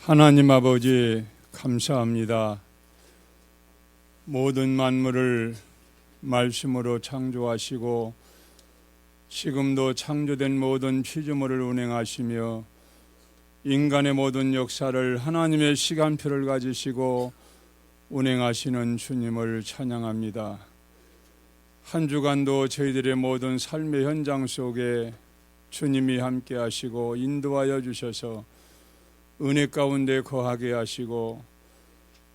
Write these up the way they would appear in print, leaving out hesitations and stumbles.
하나님 아버지 감사합니다. 모든 만물을 말씀으로 창조하시고 지금도 창조된 모든 피조물을 운행하시며 인간의 모든 역사를 하나님의 시간표를 가지시고 운행하시는 주님을 찬양합니다. 한 주간도 저희들의 모든 삶의 현장 속에 주님이 함께 하시고 인도하여 주셔서 은혜 가운데 거하게 하시고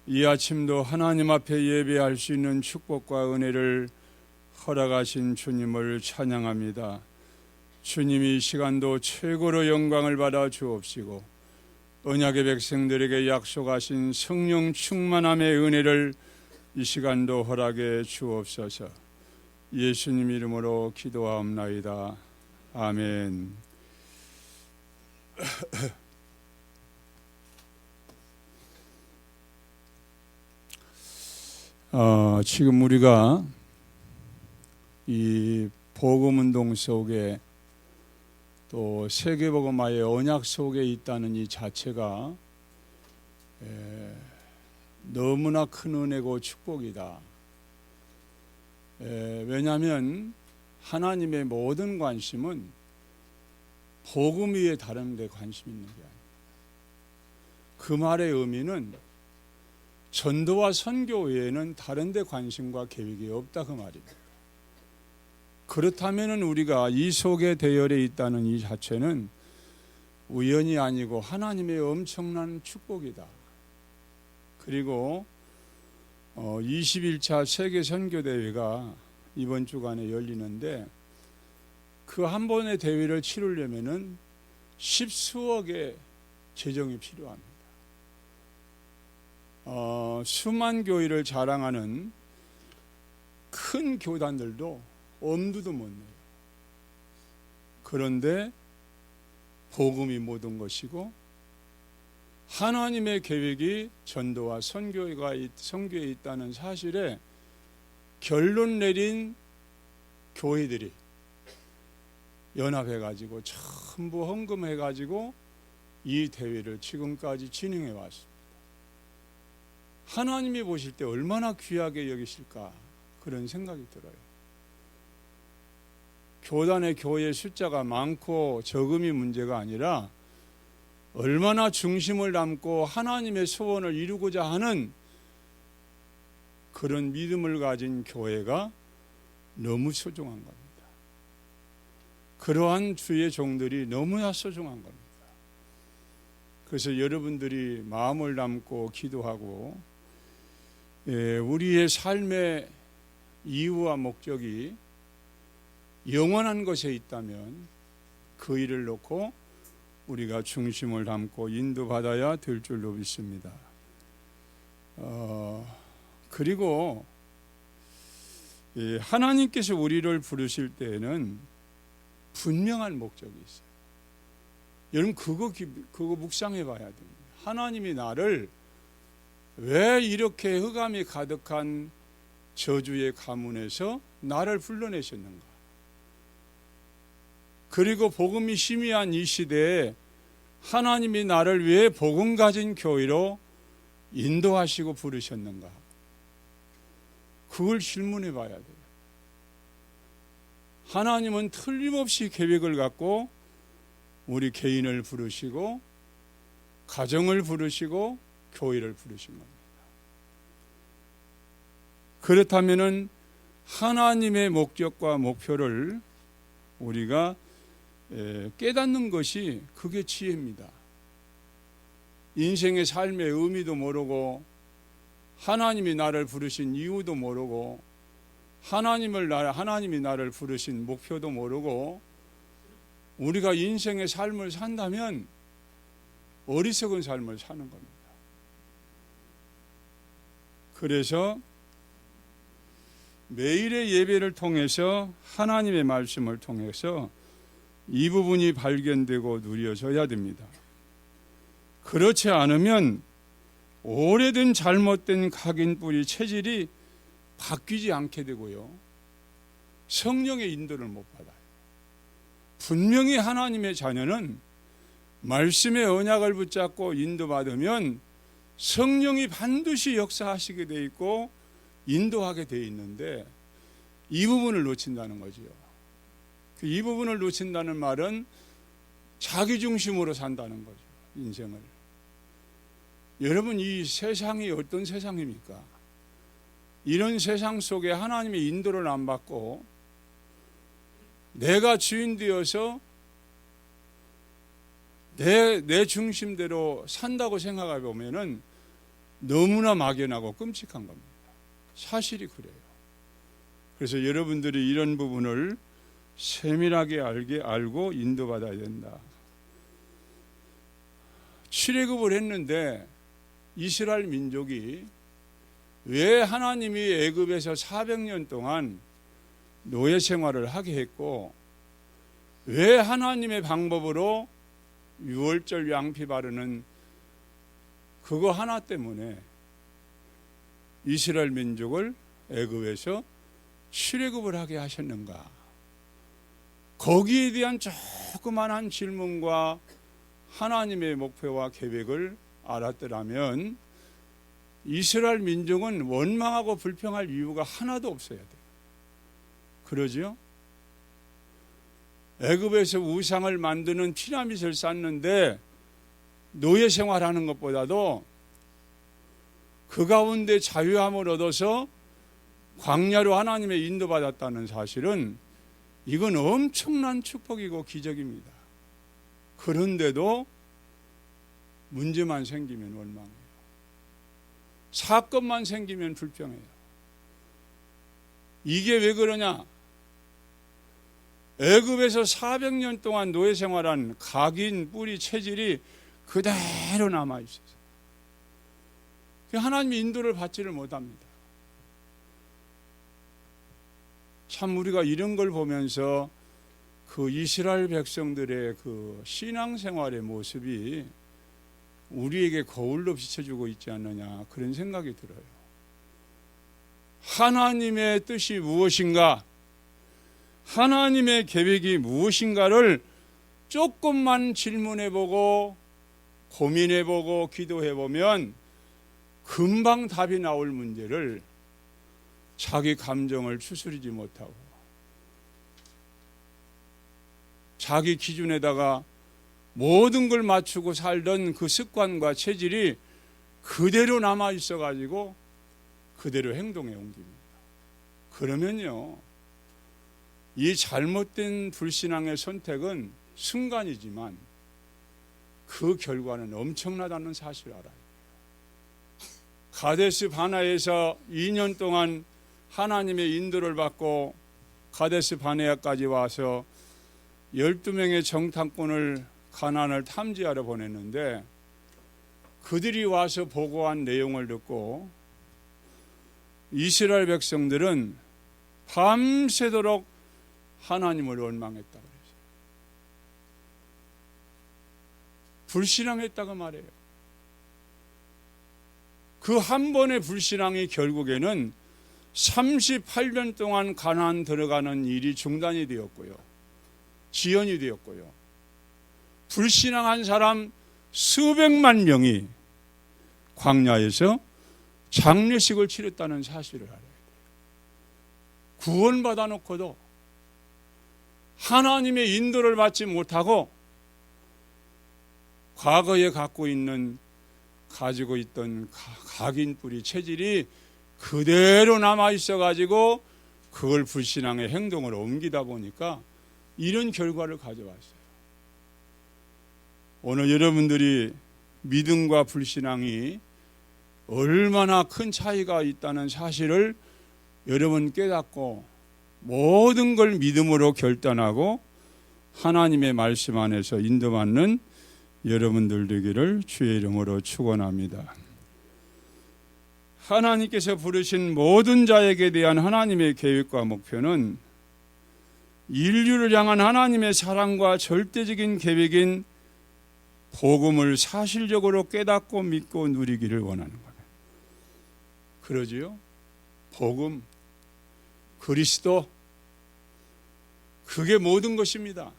이 아침도 하나님 앞에 예배할 수 있는 축복과 은혜를 허락하신 주님을 찬양합니다. 주님이 이 시간도 최고로 영광을 받아 주옵시고 언약의 백성들에게 약속하신 성령 충만함의 은혜를 이 시간도 허락해 주옵소서. 예수님 이름으로 기도하옵나이다. 아멘. 지금 우리가 이 복음운동 속에 또 세계복음화의 언약 속에 있다는 이 자체가 너무나 큰 은혜고 축복이다. 왜냐하면 하나님의 모든 관심은 복음 위에 다른 데 관심 있는 게 아니에요. 그 말의 의미는 전도와 선교 외에는 다른 데 관심과 계획이 없다 그 말입니다. 그렇다면 우리가 이 속에 대열에 있다는 이 자체는 우연이 아니고 하나님의 엄청난 축복이다. 그리고 21차 세계 선교대회가 이번 주간에 열리는데 그 한 번의 대회를 치르려면은 십수억의 재정이 필요합니다. 수만 교회를 자랑하는 큰 교단들도 엄두도 못 내요. 그런데 복음이 모든 것이고 하나님의 계획이 전도와 선교에 있다는 사실에 결론 내린 교회들이 연합해가지고 전부 헌금해가지고 이 대회를 지금까지 진행해 왔습니다. 하나님이 보실 때 얼마나 귀하게 여기실까 그런 생각이 들어요. 교단의 교회 숫자가 많고 적음이 문제가 아니라 얼마나 중심을 담고 하나님의 소원을 이루고자 하는 그런 믿음을 가진 교회가 너무 소중한 겁니다. 그러한 주의 종들이 너무나 소중한 겁니다. 그래서 여러분들이 마음을 담고 기도하고 우리의 삶의 이유와 목적이 영원한 것에 있다면 그 일을 놓고 우리가 중심을 담고 인도받아야 될 줄로 믿습니다. 그리고 하나님께서 우리를 부르실 때에는 분명한 목적이 있어요. 여러분 그거 묵상해 봐야 됩니다. 하나님이 나를 왜 이렇게 흑암이 가득한 저주의 가문에서 나를 불러내셨는가? 그리고 복음이 희미한 이 시대에 하나님이 나를 왜 복음 가진 교회로 인도하시고 부르셨는가? 그걸 질문해 봐야 돼요. 하나님은 틀림없이 계획을 갖고 우리 개인을 부르시고 가정을 부르시고 교회를 부르신 겁니다. 그렇다면 하나님의 목적과 목표를 우리가 깨닫는 것이 그게 지혜입니다. 인생의 삶의 의미도 모르고 하나님이 나를 부르신 이유도 모르고 하나님이 나를 부르신 목표도 모르고 우리가 인생의 삶을 산다면 어리석은 삶을 사는 겁니다. 그래서 매일의 예배를 통해서 하나님의 말씀을 통해서 이 부분이 발견되고 누려져야 됩니다. 그렇지 않으면 오래된 잘못된 각인뿌리 체질이 바뀌지 않게 되고요. 성령의 인도를 못 받아요. 분명히 하나님의 자녀는 말씀의 언약을 붙잡고 인도받으면 성령이 반드시 역사하시게 돼 있고 인도하게 돼 있는데 이 부분을 놓친다는 거지요. 이 부분을 놓친다는 말은 자기 중심으로 산다는 거죠. 인생을. 여러분, 이 세상이 어떤 세상입니까? 이런 세상 속에 하나님의 인도를 안 받고 내가 주인 되어서 내 중심대로 산다고 생각해 보면은 너무나 막연하고 끔찍한 겁니다. 사실이 그래요. 그래서 여러분들이 이런 부분을 세밀하게 알고 인도받아야 된다. 출애굽을 했는데 이스라엘 민족이 왜 하나님이 애굽에서 400년 동안 노예 생활을 하게 했고 왜 하나님의 방법으로 유월절 양피 바르는 그거 하나 때문에 이스라엘 민족을 애굽에서 출애굽을 하게 하셨는가? 거기에 대한 조그만한 질문과 하나님의 목표와 계획을 알았더라면 이스라엘 민족은 원망하고 불평할 이유가 하나도 없어야 돼요. 그러죠? 애굽에서 우상을 만드는 피라밋을 쌓는데 노예 생활하는 것보다도 그 가운데 자유함을 얻어서 광야로 하나님의 인도받았다는 사실은 이건 엄청난 축복이고 기적입니다. 그런데도 문제만 생기면 원망해요. 사건만 생기면 불평해요. 이게 왜 그러냐? 애굽에서 400년 동안 노예 생활한 각인 뿌리 체질이 그대로 남아 있어서 하나님의 인도를 받지를 못합니다. 참 우리가 이런 걸 보면서 그 이스라엘 백성들의 그 신앙생활의 모습이 우리에게 거울로 비춰주고 있지 않느냐 그런 생각이 들어요. 하나님의 뜻이 무엇인가, 하나님의 계획이 무엇인가를 조금만 질문해보고 고민해보고 기도해보면 금방 답이 나올 문제를 자기 감정을 추스리지 못하고 자기 기준에다가 모든 걸 맞추고 살던 그 습관과 체질이 그대로 남아 있어가지고 그대로 행동에 옮깁니다. 그러면요, 이 잘못된 불신앙의 선택은 순간이지만 그 결과는 엄청나다는 사실을 알아요. 가데스 바네아에서 2년 동안 하나님의 인도를 받고 가데스 바네아까지 와서 12명의 정탐꾼을 가나안을 탐지하러 보냈는데 그들이 와서 보고한 내용을 듣고 이스라엘 백성들은 밤새도록 하나님을 원망했다고 그랬어요. 불신앙했다고 말해요. 그 한 번의 불신앙이 결국에는 38년 동안 가나안 들어가는 일이 중단이 되었고요. 지연이 되었고요. 불신앙한 사람 수백만 명이 광야에서 장례식을 치렀다는 사실을 알아야 돼요. 구원받아 놓고도 하나님의 인도를 받지 못하고 과거에 가지고 있던 각인 뿌리 체질이 그대로 남아 있어 가지고 그걸 불신앙의 행동으로 옮기다 보니까 이런 결과를 가져왔어요. 오늘 여러분들이 믿음과 불신앙이 얼마나 큰 차이가 있다는 사실을 여러분 깨닫고 모든 걸 믿음으로 결단하고 하나님의 말씀 안에서 인도받는 여러분들 되기를 주의 이름으로 축원합니다. 하나님께서 부르신 모든 자에게 대한 하나님의 계획과 목표는 인류를 향한 하나님의 사랑과 절대적인 계획인 복음을 사실적으로 깨닫고 믿고 누리기를 원하는 거예요. 그러지요? 복음, 그리스도, 그게 모든 것입니다.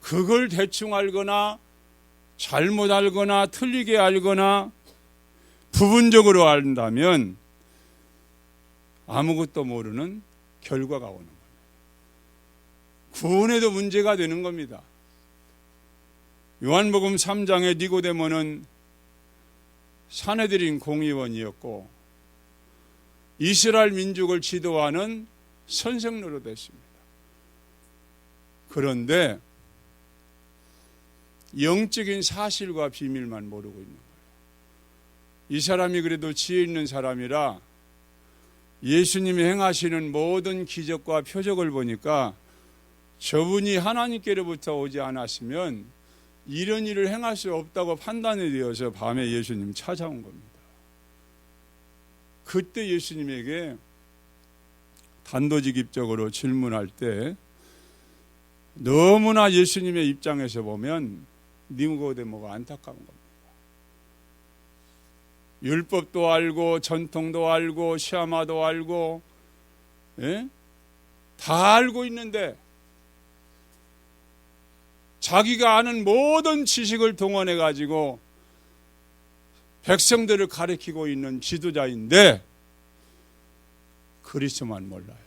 그걸 대충 알거나 잘못 알거나 틀리게 알거나 부분적으로 안다면 아무것도 모르는 결과가 오는 겁니다. 구원에도 문제가 되는 겁니다. 요한복음 3장의 니고데모는 산헤드린 공의원이었고 이스라엘 민족을 지도하는 선생 노릇했습니다. 그런데 영적인 사실과 비밀만 모르고 있는 거예요. 이 사람이 그래도 지혜 있는 사람이라 예수님이 행하시는 모든 기적과 표적을 보니까 저분이 하나님께로부터 오지 않았으면 이런 일을 행할 수 없다고 판단이 되어서 밤에 예수님 찾아온 겁니다. 그때 예수님에게 단도직입적으로 질문할 때 너무나 예수님의 입장에서 보면 니고데모가 안타까운 겁니다. 율법도 알고 전통도 알고 시아마도 알고 다 알고 있는데 자기가 아는 모든 지식을 동원해 가지고 백성들을 가르치고 있는 지도자인데 그리스도만 몰라요.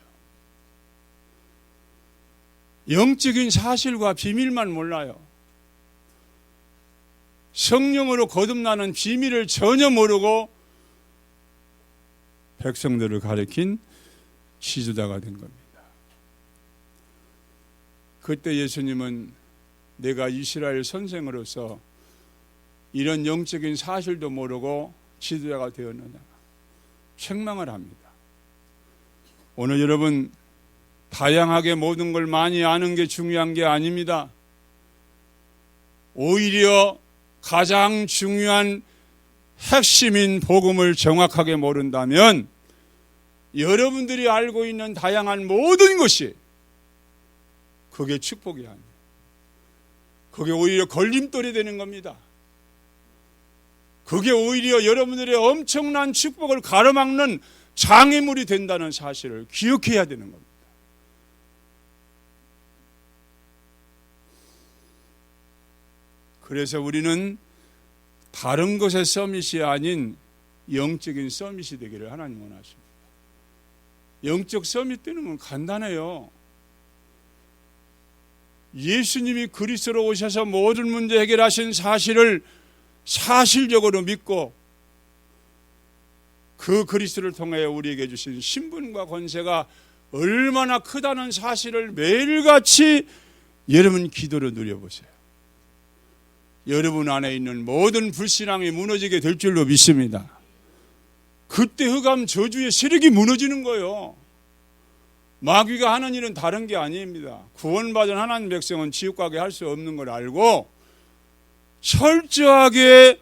영적인 사실과 비밀만 몰라요. 성령으로 거듭나는 비밀을 전혀 모르고 백성들을 가르친 지도자가 된 겁니다. 그때 예수님은 내가 이스라엘 선생으로서 이런 영적인 사실도 모르고 지도자가 되었느냐 책망을 합니다. 오늘 여러분 다양하게 모든 걸 많이 아는 게 중요한 게 아닙니다. 오히려 가장 중요한 핵심인 복음을 정확하게 모른다면 여러분들이 알고 있는 다양한 모든 것이 그게 축복이 아니에요. 그게 오히려 걸림돌이 되는 겁니다. 그게 오히려 여러분들의 엄청난 축복을 가로막는 장애물이 된다는 사실을 기억해야 되는 겁니다. 그래서 우리는 다른 것의 서밋이 아닌 영적인 서밋이 되기를 하나님 원하십니다. 영적 서밋 되는 건 간단해요. 예수님이 그리스도로 오셔서 모든 문제 해결하신 사실을 사실적으로 믿고 그 그리스도를 통해 우리에게 주신 신분과 권세가 얼마나 크다는 사실을 매일같이 여러분 기도로 누려보세요. 여러분 안에 있는 모든 불신앙이 무너지게 될 줄로 믿습니다. 그때 흑암 저주의 세력이 무너지는 거예요. 마귀가 하는 일은 다른 게 아닙니다. 구원받은 하나님 백성은 지옥 가게 할 수 없는 걸 알고 철저하게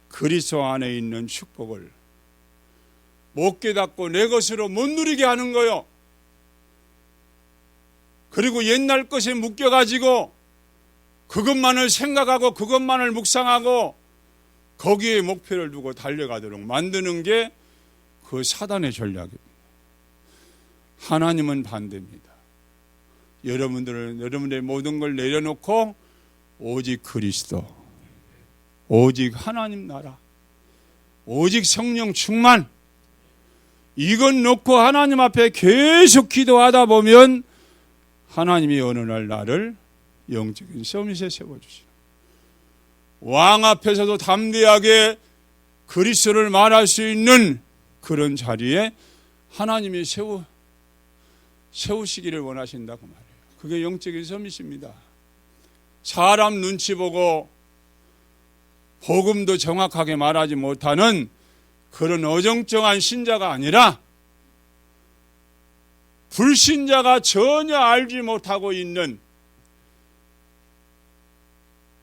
그리스도 안에 있는 축복을 못 깨닫고 내 것으로 못 누리게 하는 거예요. 그리고 옛날 것에 묶여가지고 그것만을 생각하고 그것만을 묵상하고 거기에 목표를 두고 달려가도록 만드는 게 그 사단의 전략입니다. 하나님은 반대입니다. 여러분들의 모든 걸 내려놓고 오직 그리스도, 오직 하나님 나라, 오직 성령 충만, 이건 놓고 하나님 앞에 계속 기도하다 보면 하나님이 어느 날 나를 영적인 서밋에 세워주시는, 왕 앞에서도 담대하게 그리스도를 말할 수 있는 그런 자리에 하나님이 세우시기를 원하신다고 말해요. 그게 영적인 서밋입니다. 사람 눈치 보고 복음도 정확하게 말하지 못하는 그런 어정쩡한 신자가 아니라 불신자가 전혀 알지 못하고 있는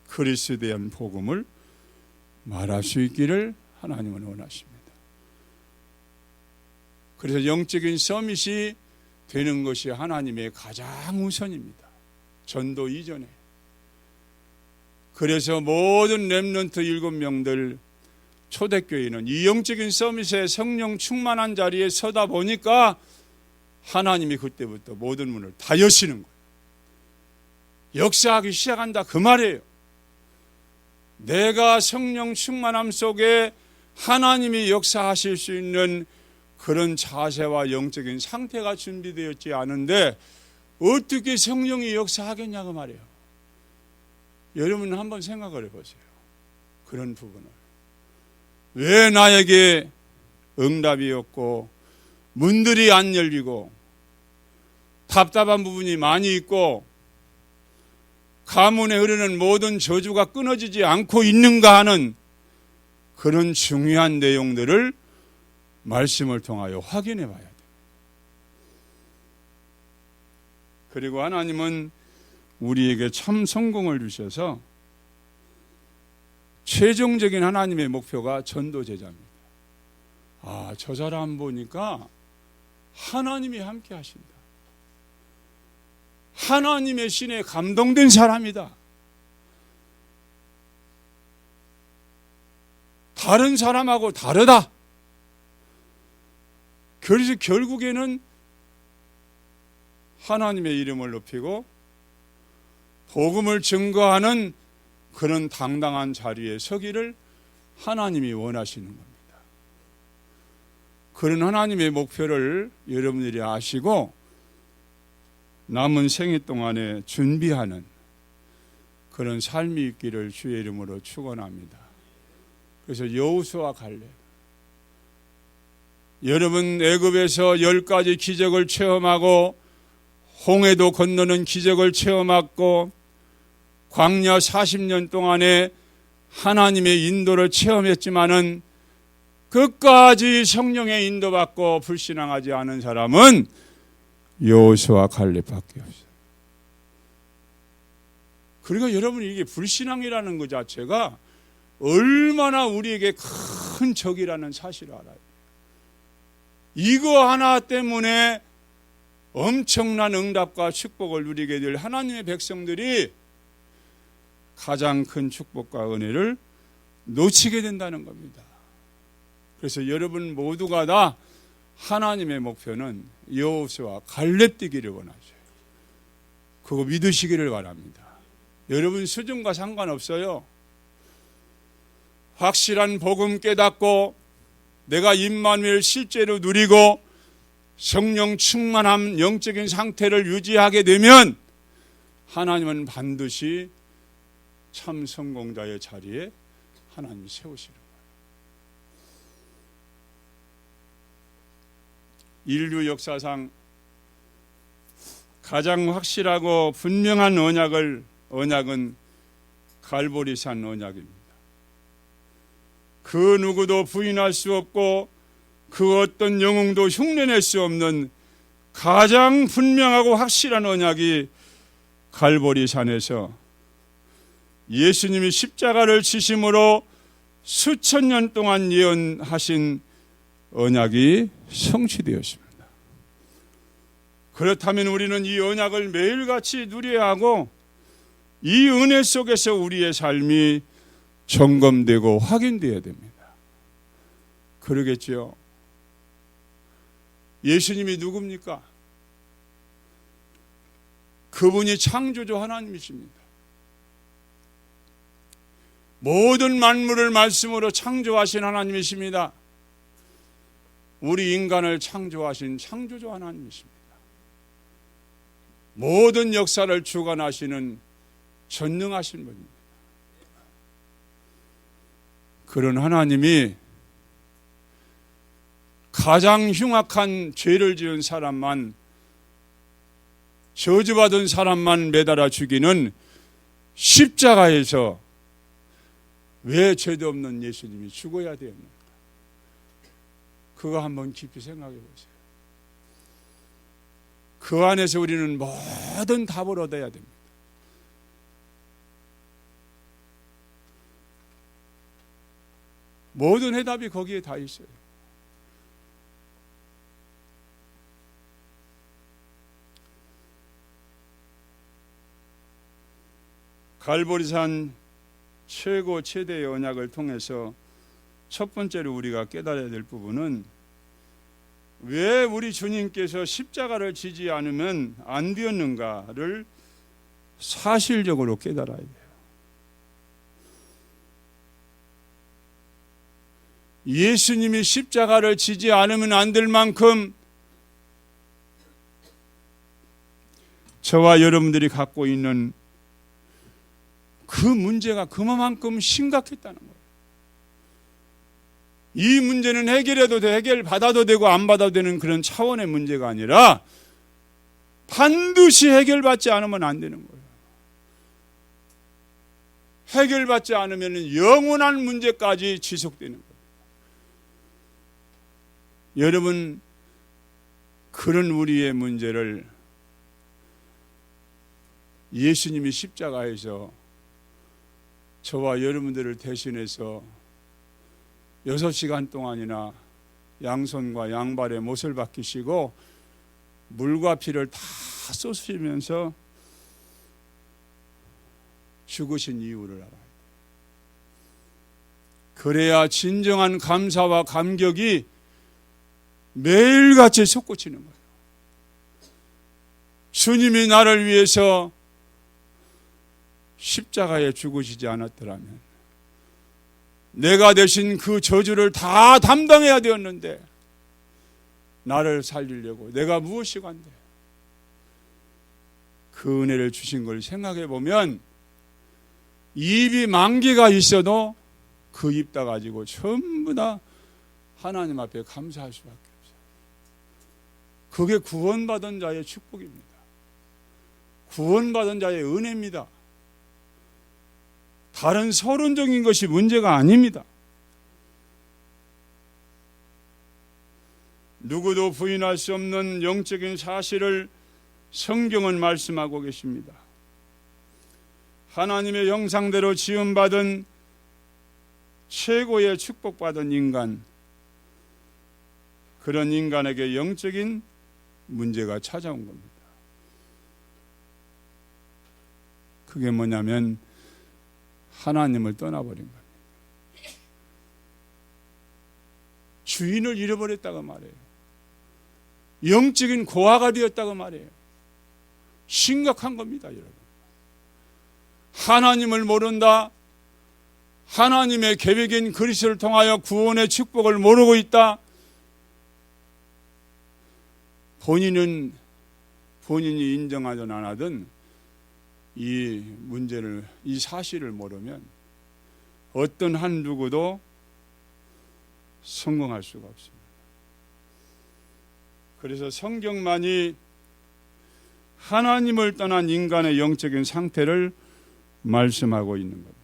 그리스도에 대한 복음을 말할 수 있기를 하나님은 원하십니다. 그래서 영적인 서밋이 되는 것이 하나님의 가장 우선입니다. 전도 이전에. 그래서 모든 렘넌트 7명들 초대교회는 이 영적인 서밋에 성령 충만한 자리에 서다 보니까 하나님이 그때부터 모든 문을 다 여시는 거예요. 역사하기 시작한다 그 말이에요. 내가 성령 충만함 속에 하나님이 역사하실 수 있는 그런 자세와 영적인 상태가 준비되었지 않은데 어떻게 성령이 역사하겠냐고 말이에요. 여러분 한번 생각을 해보세요. 그런 부분을. 왜 나에게 응답이 없고 문들이 안 열리고 답답한 부분이 많이 있고 가문에 흐르는 모든 저주가 끊어지지 않고 있는가 하는 그런 중요한 내용들을 말씀을 통하여 확인해 봐야 돼요. 그리고 하나님은 우리에게 참 성공을 주셔서 최종적인 하나님의 목표가 전도제자입니다. 아, 저 사람 보니까 하나님이 함께 하신다. 하나님의 신에 감동된 사람이다. 다른 사람하고 다르다. 그래서 결국에는 하나님의 이름을 높이고 복음을 증거하는 그런 당당한 자리에 서기를 하나님이 원하시는 겁니다. 그런 하나님의 목표를 여러분들이 아시고 남은 생애 동안에 준비하는 그런 삶이 있기를 주의 이름으로 축원합니다. 그래서 여호수아 갈렙, 여러분 애굽에서 10가지 기적을 체험하고 홍해도 건너는 기적을 체험하고 광야 40년 동안에 하나님의 인도를 체험했지만은 끝까지 성령의 인도받고 불신앙하지 않은 사람은 여호수아 갈렙밖에 없어요. 그러니까 여러분 이게 불신앙이라는 것 자체가 얼마나 우리에게 큰 적이라는 사실을 알아요. 이거 하나 때문에 엄청난 응답과 축복을 누리게 될 하나님의 백성들이 가장 큰 축복과 은혜를 놓치게 된다는 겁니다. 그래서 여러분 모두가 다 하나님의 목표는 여호수아 갈렙 되기를 원하죠. 그거 믿으시기를 바랍니다. 여러분 수준과 상관없어요. 확실한 복음 깨닫고 내가 임마누엘 실제로 누리고 성령 충만함 영적인 상태를 유지하게 되면 하나님은 반드시 참 성공자의 자리에 하나님이 세우시는 거예요. 인류 역사상 가장 확실하고 분명한 언약은 갈보리산 언약입니다. 그 누구도 부인할 수 없고 그 어떤 영웅도 흉내낼 수 없는 가장 분명하고 확실한 언약이 갈보리산에서 예수님이 십자가를 지심으로 수천 년 동안 예언하신 언약이 성취되었습니다. 그렇다면 우리는 이 언약을 매일같이 누려야 하고 이 은혜 속에서 우리의 삶이 점검되고 확인되어야 됩니다. 그러겠죠. 예수님이 누굽니까? 그분이 창조주 하나님이십니다. 모든 만물을 말씀으로 창조하신 하나님이십니다. 우리 인간을 창조하신 창조주 하나님이십니다. 모든 역사를 주관하시는 전능하신 분입니다. 그런 하나님이 가장 흉악한 죄를 지은 사람만, 저주받은 사람만 매달아 죽이는 십자가에서 왜 죄도 없는 예수님이 죽어야 되었는가? 그거 한번 깊이 생각해 보세요. 그 안에서 우리는 모든 답을 얻어야 됩니다. 모든 해답이 거기에 다 있어요. 갈보리산 최고 최대의 언약을 통해서 첫 번째로 우리가 깨달아야 될 부분은 왜 우리 주님께서 십자가를 지지 않으면 안 되었는가를 사실적으로 깨달아야 돼요. 예수님이 십자가를 지지 않으면 안 될 만큼 저와 여러분들이 갖고 있는 그 문제가 그만큼 심각했다는 거예요. 이 문제는 해결해도 돼, 해결받아도 되고 안 받아도 되는 그런 차원의 문제가 아니라 반드시 해결받지 않으면 안 되는 거예요. 해결받지 않으면 영원한 문제까지 지속되는 거예요. 여러분, 그런 우리의 문제를 예수님이 십자가에서 저와 여러분들을 대신해서 6시간 동안이나 양손과 양발에 못을 박히시고 물과 피를 다 쏟으시면서 죽으신 이유를 알아야 돼요. 그래야 진정한 감사와 감격이 매일같이 솟구치는 거예요. 주님이 나를 위해서 십자가에 죽으시지 않았더라면 내가 대신 그 저주를 다 담당해야 되었는데 나를 살리려고 내가 무엇이 간대. 그 은혜를 주신 걸 생각해 보면 입이 만개가 있어도 그 입 다 가지고 전부 다 하나님 앞에 감사할 수밖에 없어요. 그게 구원받은 자의 축복입니다. 구원받은 자의 은혜입니다. 다른 서론적인 것이 문제가 아닙니다. 누구도 부인할 수 없는 영적인 사실을 성경은 말씀하고 계십니다. 하나님의 형상대로 지음받은 최고의 축복받은 인간, 그런 인간에게 영적인 문제가 찾아온 겁니다. 그게 뭐냐면 하나님을 떠나버린 겁니다. 주인을 잃어버렸다고 말해요. 영적인 고아가 되었다고 말해요. 심각한 겁니다, 여러분. 하나님을 모른다. 하나님의 계획인 그리스도를 통하여 구원의 축복을 모르고 있다. 본인이 인정하든 안 하든 이 문제를, 이 사실을 모르면 어떤 한 누구도 성공할 수가 없습니다. 그래서 성경만이 하나님을 떠난 인간의 영적인 상태를 말씀하고 있는 겁니다.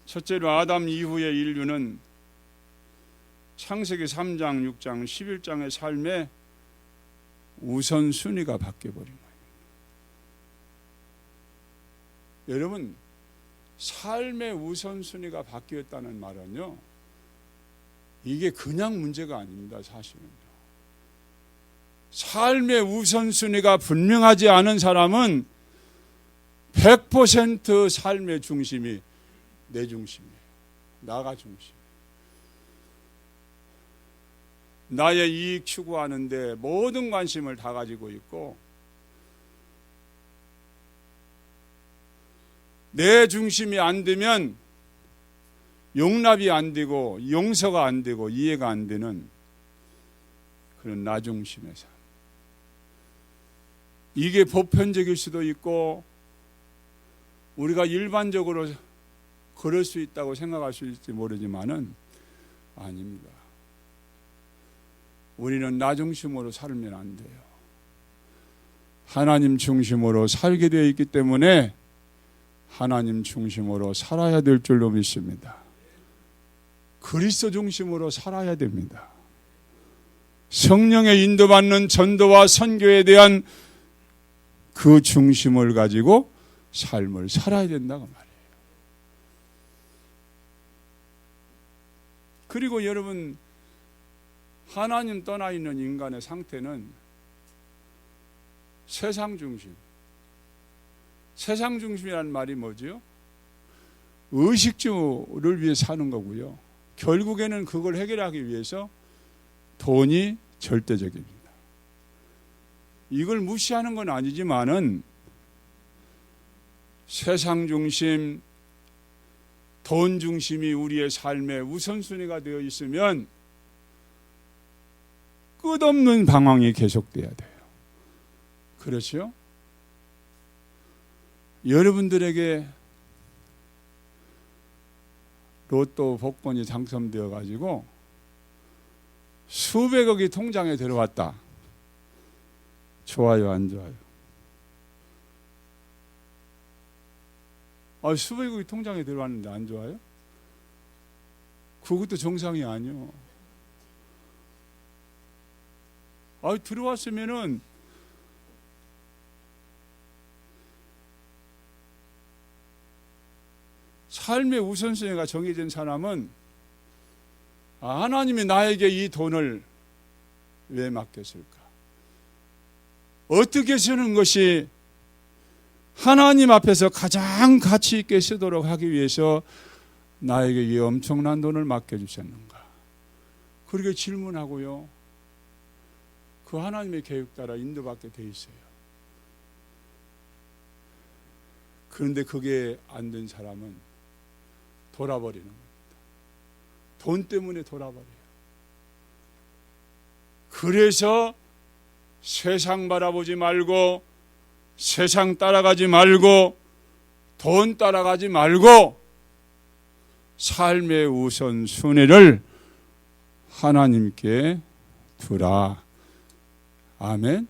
첫째로 아담 이후의 인류는 창세기 3장, 6장, 11장의 삶에 우선순위가 바뀌어버린 거예요. 여러분, 삶의 우선순위가 바뀌었다는 말은요, 이게 그냥 문제가 아닙니다. 사실은요. 삶의 우선순위가 분명하지 않은 사람은 100% 삶의 중심이 내 중심이에요. 나가 중심이에요. 나의 이익 추구하는데 모든 관심을 다 가지고 있고, 내 중심이 안 되면 용납이 안 되고 용서가 안 되고 이해가 안 되는 그런 나 중심의 삶. 이게 보편적일 수도 있고 우리가 일반적으로 그럴 수 있다고 생각할 수 있을지 모르지만은 아닙니다. 우리는 나 중심으로 살면 안 돼요. 하나님 중심으로 살게 되어 있기 때문에 하나님 중심으로 살아야 될 줄로 믿습니다. 그리스도 중심으로 살아야 됩니다. 성령의 인도받는 전도와 선교에 대한 그 중심을 가지고 삶을 살아야 된다고 말이에요. 그리고 여러분, 하나님 떠나 있는 인간의 상태는 세상 중심. 세상 중심이라는 말이 뭐죠? 의식주를 위해 사는 거고요. 결국에는 그걸 해결하기 위해서 돈이 절대적입니다. 이걸 무시하는 건 아니지만은 세상 중심, 돈 중심이 우리의 삶의 우선순위가 되어 있으면 끝없는 방황이 계속돼야 돼요. 그렇죠? 여러분들에게 로또 복권이 당첨되어 가지고 수백억이 통장에 들어왔다. 좋아요, 안 좋아요? 수백억이 통장에 들어왔는데 안 좋아요? 그것도 정상이 아니요. 들어왔으면은 삶의 우선순위가 정해진 사람은 하나님이 나에게 이 돈을 왜 맡겼을까? 어떻게 쓰는 것이 하나님 앞에서 가장 가치 있게 쓰도록 하기 위해서 나에게 이 엄청난 돈을 맡겨주셨는가? 그렇게 질문하고요. 그 하나님의 계획 따라 인도받게 돼 있어요. 그런데 그게 안 된 사람은 돌아버리는 겁니다. 돈 때문에 돌아버려요. 그래서 세상 바라보지 말고, 세상 따라가지 말고, 돈 따라가지 말고 삶의 우선순위를 하나님께 두라. 아멘.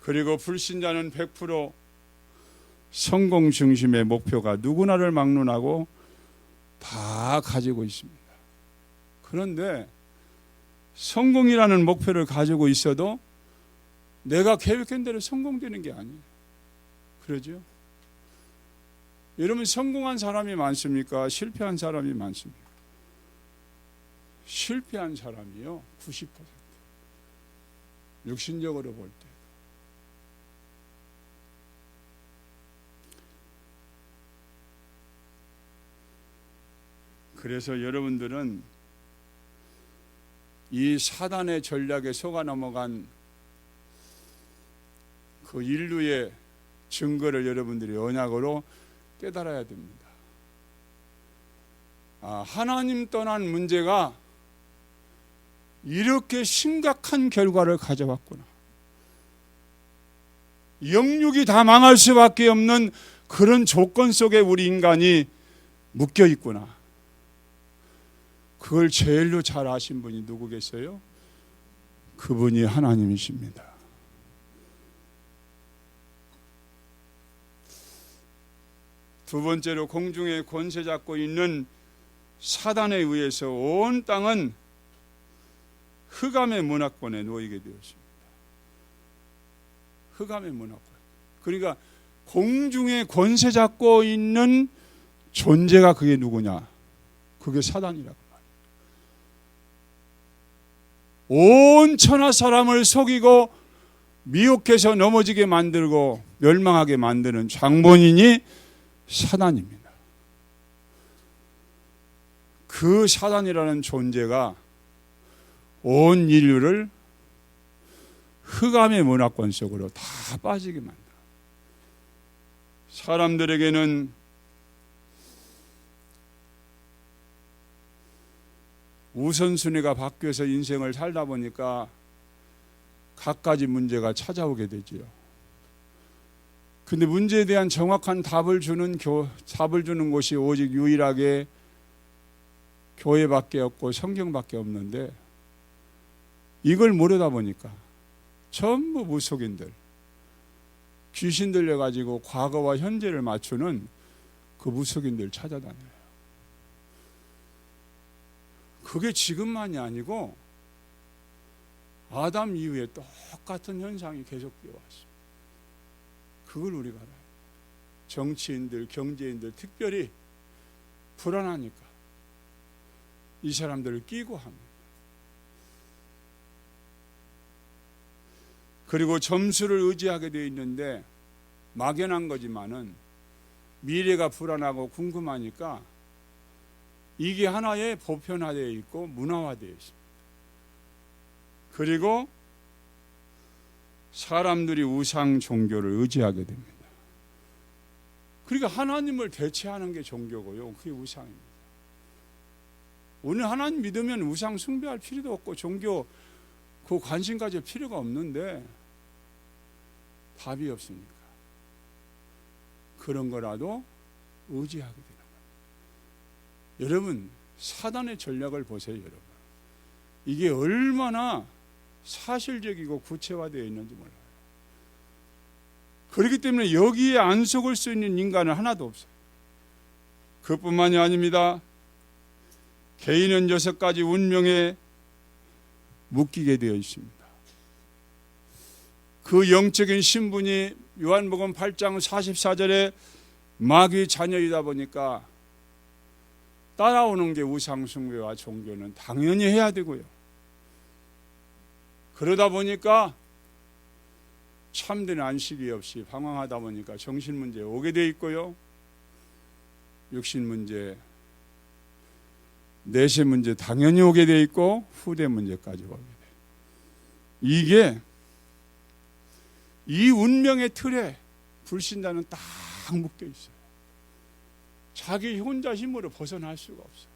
그리고 불신자는 100% 성공 중심의 목표가 누구나를 막론하고 다 가지고 있습니다. 그런데 성공이라는 목표를 가지고 있어도 내가 계획한 대로 성공되는 게 아니에요. 그러죠? 여러분, 성공한 사람이 많습니까? 실패한 사람이 많습니까? 실패한 사람이요, 90%. 육신적으로 볼 때. 그래서 여러분들은 이 사단의 전략에 속아 넘어간 그 인류의 증거를 여러분들이 언약으로 깨달아야 됩니다. 하나님 떠난 문제가 이렇게 심각한 결과를 가져왔구나. 영육이 다 망할 수밖에 없는 그런 조건 속에 우리 인간이 묶여 있구나. 그걸 제일로 잘 아신 분이 누구겠어요? 그분이 하나님이십니다. 두 번째로, 공중에 권세 잡고 있는 사단에 의해서 온 땅은 흑암의 문화권에 놓이게 되었습니다. 흑암의 문화권. 그러니까 공중에 권세 잡고 있는 존재가 그게 누구냐? 그게 사단이라고 말이에요. 온 천하 사람을 속이고 미혹해서 넘어지게 만들고 멸망하게 만드는 장본인이 사단입니다. 그 사단이라는 존재가 온 인류를 흑암의 문화권 속으로 다 빠지게 만들어. 사람들에게는 우선순위가 바뀌어서 인생을 살다 보니까 갖가지 문제가 찾아오게 되지요. 근데 문제에 대한 정확한 답을 주는 곳이 오직 유일하게 교회밖에 없고 성경밖에 없는데, 이걸 모르다 보니까 전부 무속인들, 귀신 들려가지고 과거와 현재를 맞추는 그 무속인들 찾아다녀요. 그게 지금만이 아니고 아담 이후에 똑같은 현상이 계속되어 왔습니다. 그걸 우리가 알아요. 정치인들, 경제인들 특별히 불안하니까 이 사람들을 끼고 합니다. 그리고 점수를 의지하게 되어 있는데, 막연한 거지만은 미래가 불안하고 궁금하니까 이게 하나의 보편화되어 있고 문화화되어 있습니다. 그리고 사람들이 우상 종교를 의지하게 됩니다. 그러니까 하나님을 대체하는 게 종교고요. 그게 우상입니다. 오늘 하나님 믿으면 우상 숭배할 필요도 없고 종교 그 관심 가질 필요가 없는데 답이 없으니까 그런 거라도 의지하게 되는 거예요. 여러분, 사단의 전략을 보세요. 여러분, 이게 얼마나 사실적이고 구체화되어 있는지 몰라요. 그렇기 때문에 여기에 안 속을 수 있는 인간은 하나도 없어요. 그뿐만이 아닙니다. 개인은 6가지 운명에 묶이게 되어 있습니다. 그 영적인 신분이 요한복음 8장 44절에 마귀의 자녀이다 보니까 따라오는 게 우상숭배와 종교는 당연히 해야 되고요. 그러다 보니까 참된 안식이 없이 방황하다 보니까 정신 문제에 오게 돼 있고요. 육신 문제, 내세 문제 당연히 오게 돼 있고 후대 문제까지 오게 돼. 이게 이 운명의 틀에 불신자는 딱 묶여 있어요. 자기 혼자 힘으로 벗어날 수가 없어요.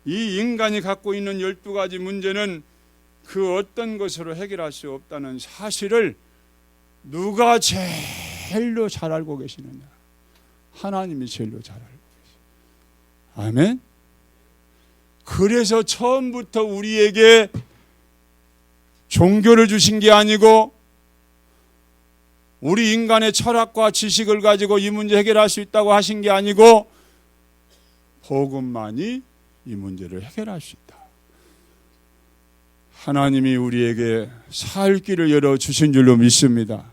이 인간이 갖고 있는 12가지 문제는 그 어떤 것으로 해결할 수 없다는 사실을 누가 제일로 잘 알고 계시느냐? 하나님이 제일로 잘 알고 계세요. 아멘. 그래서 처음부터 우리에게 종교를 주신 게 아니고 우리 인간의 철학과 지식을 가지고 이 문제 해결할 수 있다고 하신 게 아니고 복음만이 이 문제를 해결할 수 있다. 하나님이 우리에게 살 길을 열어주신 줄로 믿습니다.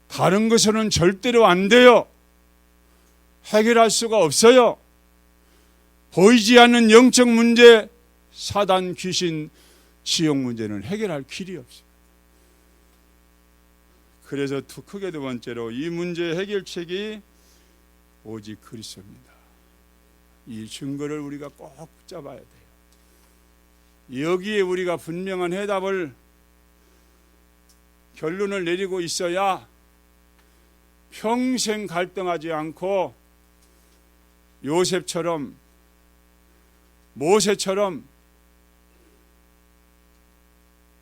다른 것은 절대로 안 돼요. 해결할 수가 없어요. 보이지 않는 영적 문제, 사단, 귀신, 지옥 문제는 해결할 길이 없어요. 그래서 크게 두 번째로 이 문제의 해결책이 오직 그리스도입니다. 이 증거를 우리가 꼭 붙잡아야 돼요. 여기에 우리가 분명한 해답을 결론을 내리고 있어야 평생 갈등하지 않고 요셉처럼 모세처럼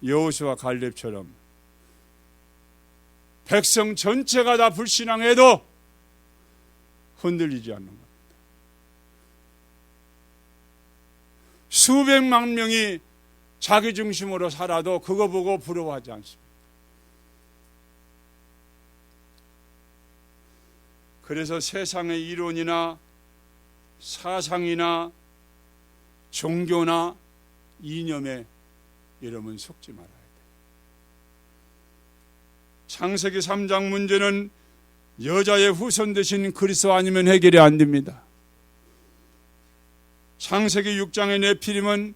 여호수아 갈렙처럼 백성 전체가 다 불신앙해도 흔들리지 않는 겁니다. 수백만 명이 자기 중심으로 살아도 그거 보고 부러워하지 않습니다. 그래서 세상의 이론이나 사상이나 종교나 이념에 여러분 속지 말아야 돼요. 창세기 3장 문제는 여자의 후손 되신 그리스도 아니면 해결이 안 됩니다. 창세기 6장의 네피림은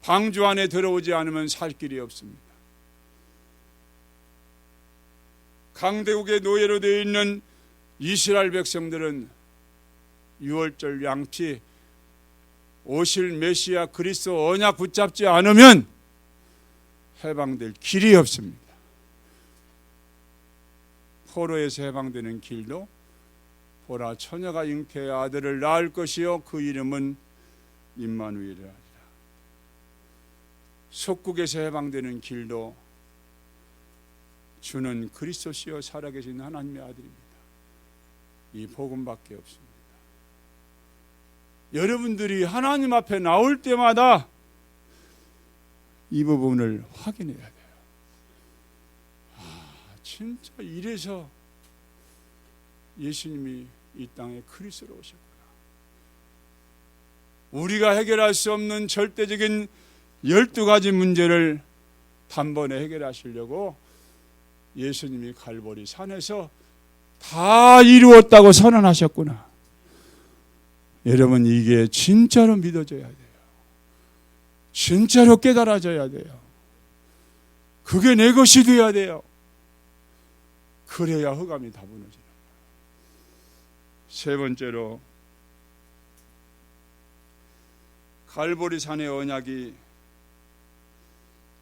방주 안에 들어오지 않으면 살 길이 없습니다. 강대국의 노예로 되어 있는 이스라엘 백성들은 유월절 양피 오실 메시아 그리스도 언약 붙잡지 않으면 해방될 길이 없습니다. 포로에서 해방되는 길도 보라 처녀가 잉태의 아들을 낳을 것이요 그 이름은 임마누엘이라 하리라. 속국에서 해방되는 길도 주는 그리스도시요 살아계신 하나님의 아들입니다. 이 복음밖에 없습니다. 여러분들이 하나님 앞에 나올 때마다 이 부분을 확인해야 돼요. 진짜 이래서 예수님이 이 땅에 그리스도로 오셨구나. 우리가 해결할 수 없는 절대적인 12가지 문제를 단번에 해결하시려고 예수님이 갈보리 산에서 다 이루었다고 선언하셨구나. 여러분, 이게 진짜로 믿어져야 돼요. 진짜로 깨달아져야 돼요. 그게 내 것이 되어야 돼요. 그래야 흑암이 다 무너지는 거예요. 세 번째로 갈보리 산의 언약이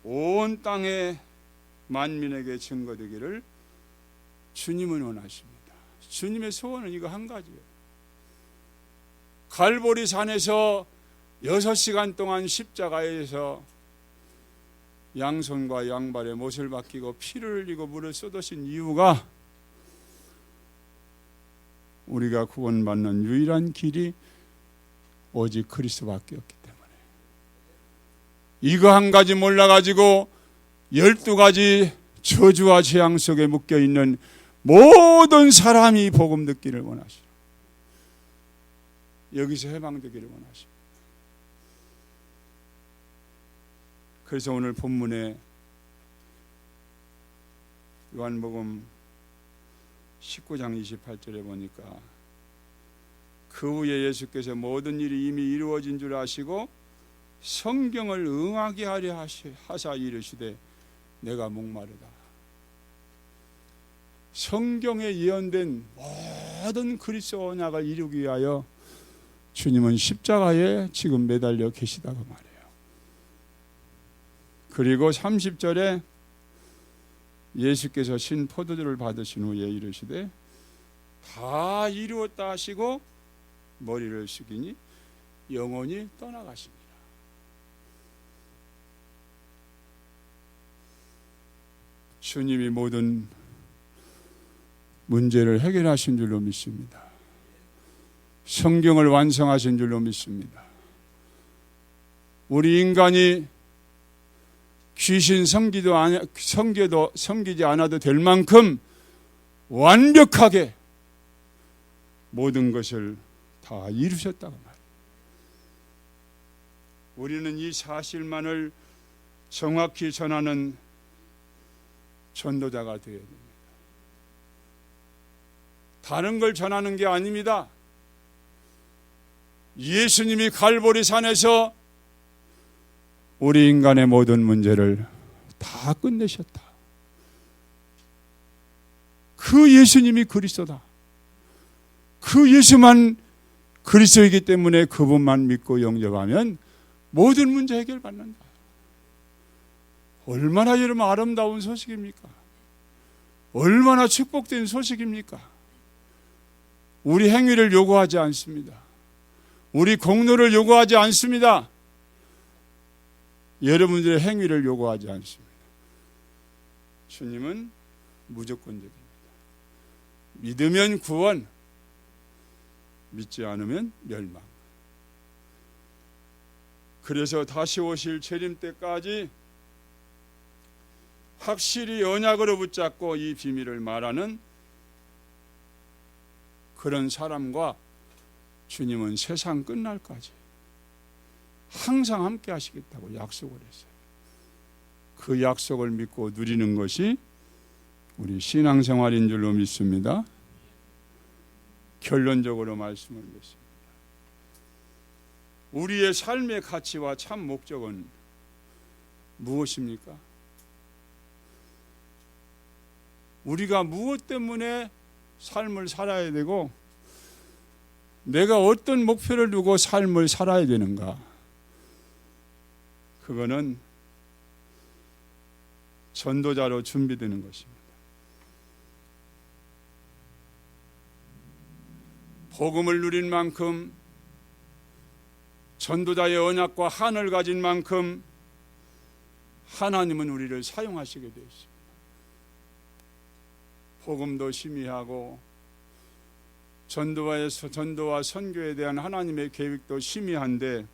온 땅의 만민에게 증거되기를 주님은 원하십니다. 주님의 소원은 이거 한 가지예요. 갈보리 산에서 6시간 동안 십자가에서 양손과 양발에 못을 박히고 피를 흘리고 물을 쏟으신 이유가 우리가 구원받는 유일한 길이 오직 그리스도밖에 없기 때문에 이거 한 가지 몰라가지고 12가지 저주와 재앙 속에 묶여있는 모든 사람이 복음 듣기를 원하시오. 여기서 해방되기를 원하시오. 그래서 오늘 본문에 요한복음 19장 28절에 보니까 그 후에 예수께서 모든 일이 이미 이루어진 줄 아시고 성경을 응하게 하려 하사 이르시되 내가 목마르다. 성경에 예언된 모든 그리스도 언약을 이루기 위하여 주님은 십자가에 지금 매달려 계시다고 말해요. 그리고 30절에 예수께서 신 포도주를 받으신 후에 이르시되 다 이루었다 하시고 머리를 숙이니 영원히 떠나가십니다. 주님이 모든 문제를 해결하신 줄로 믿습니다. 성경을 완성하신 줄로 믿습니다. 우리 인간이 귀신 섬기지 않아도 될 만큼 완벽하게 모든 것을 다 이루셨다고 말해요. 우리는 이 사실만을 정확히 전하는 전도자가 되어야 됩니다. 다른 걸 전하는 게 아닙니다. 예수님이 갈보리 산에서 우리 인간의 모든 문제를 다 끝내셨다. 그 예수님이 그리스도다. 그 예수만 그리스도이기 때문에 그분만 믿고 영접하면 모든 문제 해결받는다. 얼마나 여러분 아름다운 소식입니까? 얼마나 축복된 소식입니까? 우리 행위를 요구하지 않습니다. 우리 공로를 요구하지 않습니다. 여러분들의 행위를 요구하지 않습니다. 주님은 무조건적입니다. 믿으면 구원, 믿지 않으면 멸망. 그래서 다시 오실 재림 때까지 확실히 언약으로 붙잡고 이 비밀을 말하는 그런 사람과 주님은 세상 끝날까지 항상 함께 하시겠다고 약속을 했어요. 그 약속을 믿고 누리는 것이 우리 신앙생활인 줄로 믿습니다. 결론적으로 말씀을 맺습니다. 우리의 삶의 가치와 참 목적은 무엇입니까? 우리가 무엇 때문에 삶을 살아야 되고 내가 어떤 목표를 두고 삶을 살아야 되는가? 그거는 전도자로 준비되는 것입니다. 복음을 누린 만큼 전도자의 언약과 한을 가진 만큼 하나님은 우리를 사용하시게 되어 있습니다. 복음도 심의하고 전도와 선교에 대한 하나님의 계획도 심의한데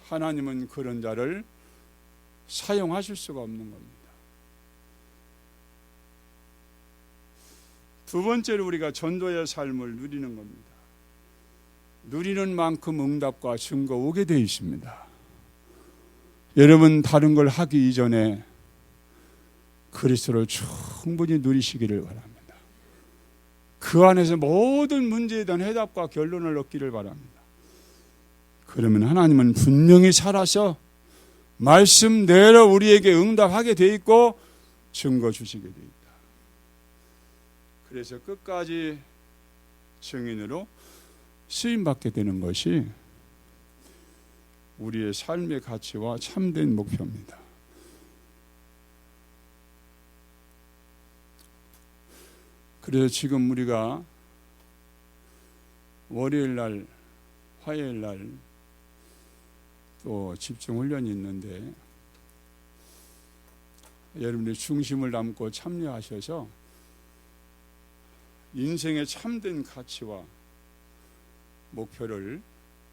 하나님은 그런 자를 사용하실 수가 없는 겁니다. 두 번째로 우리가 전도의 삶을 누리는 겁니다. 누리는 만큼 응답과 증거 오게 되어 있습니다. 여러분 다른 걸 하기 이전에 그리스도를 충분히 누리시기를 바랍니다. 그 안에서 모든 문제에 대한 해답과 결론을 얻기를 바랍니다. 그러면 하나님은 분명히 살아서 말씀대로 우리에게 응답하게 돼 있고 증거 주시게 돼 있다. 그래서 끝까지 증인으로 쓰임받게 되는 것이 우리의 삶의 가치와 참된 목표입니다. 그래서 지금 우리가 월요일 날, 화요일 날 또 집중 훈련이 있는데 여러분들이 중심을 담고 참여하셔서 인생의 참된 가치와 목표를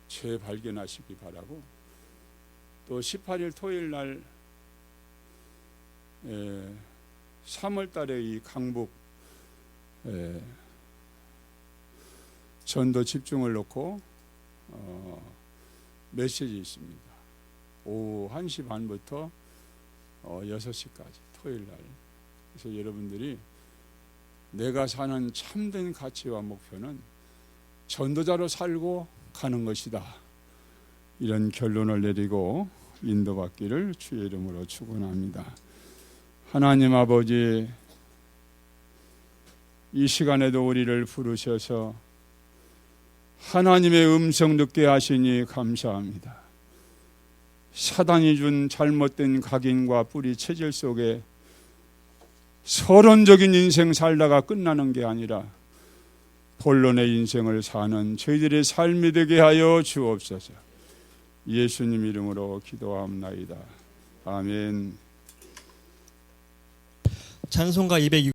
재발견하시기 바라고, 또 18일 토요일 날 3월 달에 이 강북 전도 집중을 놓고 메시지 있습니다. 오후 1시 반부터 6시까지 토요일 날. 그래서 여러분들이 내가 사는 참된 가치와 목표는 전도자로 살고 가는 것이다, 이런 결론을 내리고 인도받기를 주의 이름으로 축원합니다. 하나님 아버지, 이 시간에도 우리를 부르셔서 하나님의 음성 듣게 하시니 감사합니다. 사단이 준 잘못된 각인과 뿌리 체질 속에 서론적인 인생 살다가 끝나는 게 아니라 본론의 인생을 사는 저희들의 삶이 되게 하여 주옵소서. 예수님 이름으로 기도하옵나이다. 아멘. 찬송가 206